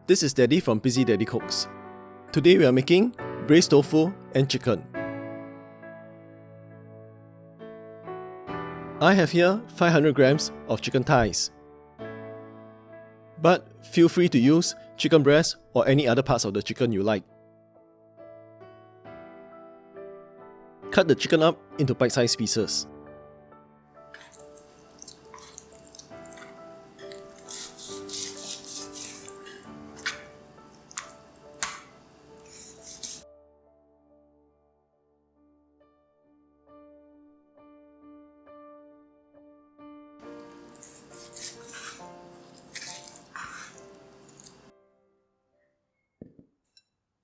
This is Daddy from Busy Daddy Cooks. Today we are making braised tofu and chicken. I have here 500 grams of chicken thighs. But feel free to use chicken breast or any other parts of the chicken you like. Cut the chicken up into bite-sized pieces.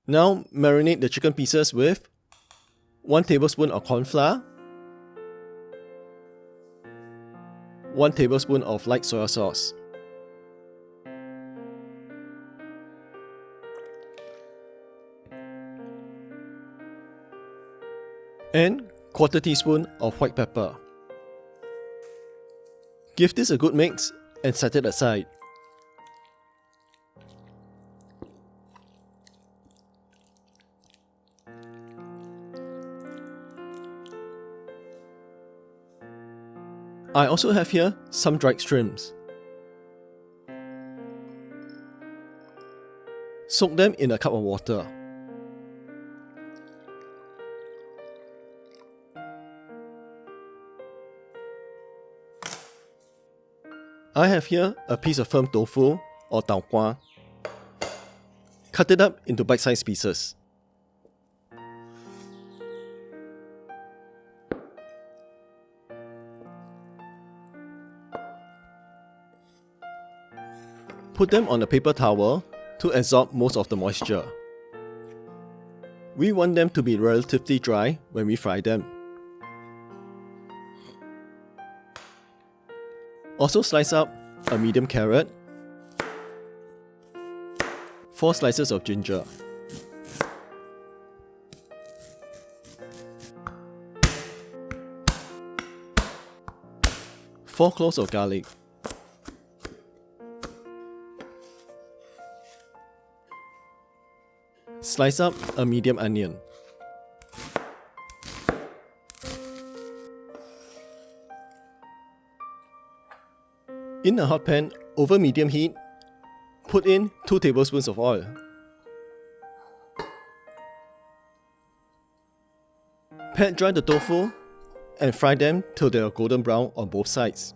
Now marinate the chicken pieces with 1 tablespoon of cornflour, 1 tablespoon of light soy sauce, and 1/4 teaspoon of white pepper. Give this a good mix and set it aside. I also have here some dried shrimps. Soak them in a cup of water. I have here a piece of firm tofu or taukwa. Cut it up into bite-sized pieces. Put them on a paper towel to absorb most of the moisture. We want them to be relatively dry when we fry them. Also slice up a medium carrot, 4 slices of ginger, four cloves of garlic, slice up a medium onion. In a hot pan over medium heat, put in 2 tablespoons of oil. Pat dry the tofu and fry them till they are golden brown on both sides.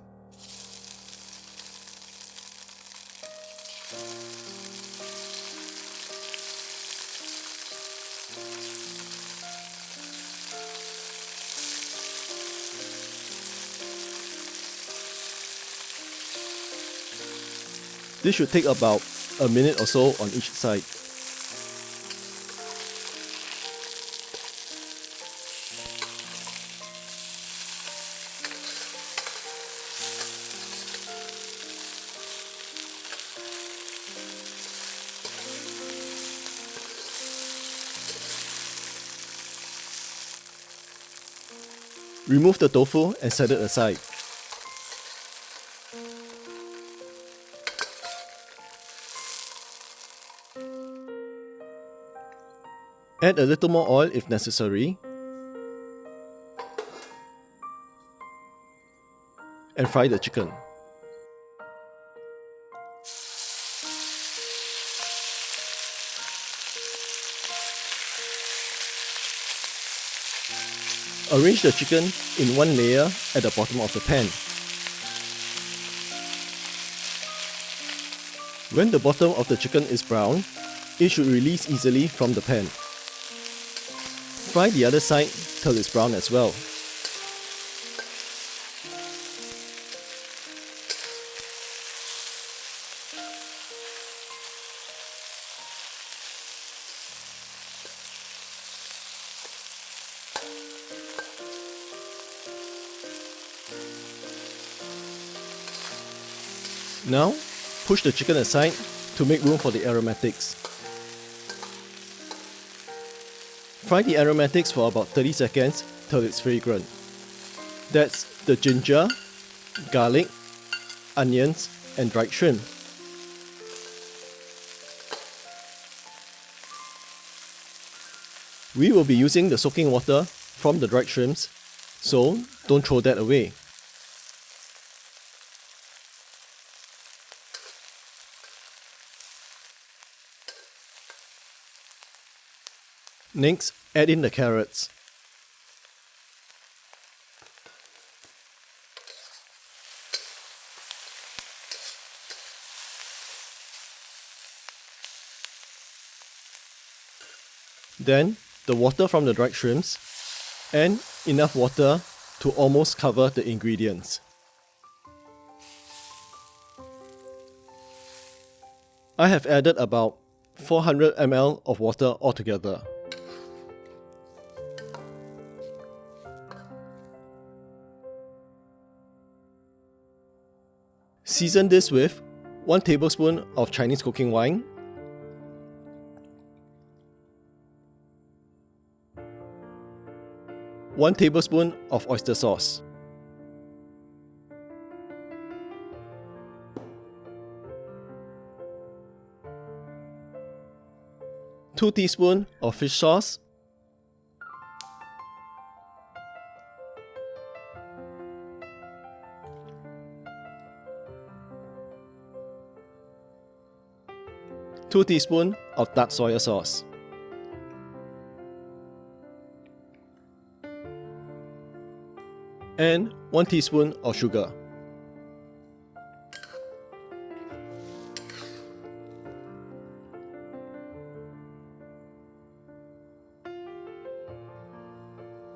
This should take about a minute or so on each side. Remove the tofu and set it aside. Add a little more oil if necessary, and fry the chicken. Arrange the chicken in one layer at the bottom of the pan. When the bottom of the chicken is brown, it should release easily from the pan. Fry the other side till it's brown as well. Now, push the chicken aside to make room for the aromatics. Fry the aromatics for about 30 seconds till it's fragrant. That's the ginger, garlic, onions, and dried shrimp. We will be using the soaking water from the dried shrimps, so don't throw that away. Next, add in the carrots. Then, the water from the dried shrimps, and enough water to almost cover the ingredients. I have added about 400 ml of water altogether. Season this with 1 tablespoon of Chinese cooking wine, 1 tablespoon of oyster sauce, 2 teaspoons of fish sauce, 2 teaspoons of dark soy sauce, and 1 teaspoon of sugar.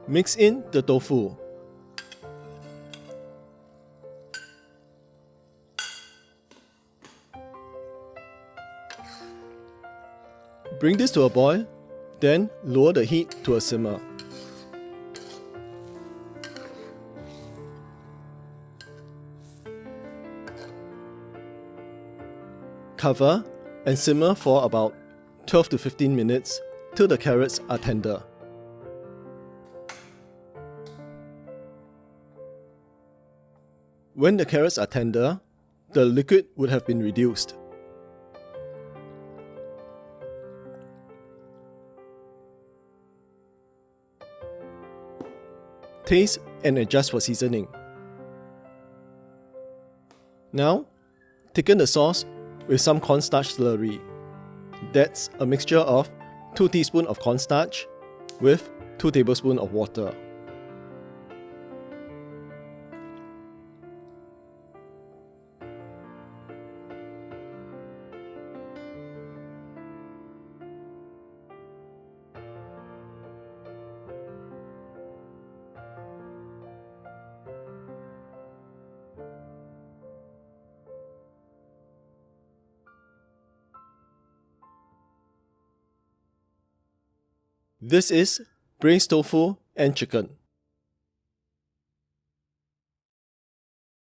Mix in the tofu. Bring this to a boil, then lower the heat to a simmer. Cover and simmer for about 12 to 15 minutes till the carrots are tender. When the carrots are tender, the liquid would have been reduced. Taste and adjust for seasoning. Now, thicken the sauce with some cornstarch slurry. That's a mixture of 2 teaspoons of cornstarch with 2 tablespoons of water. This is Braised Tofu and Chicken.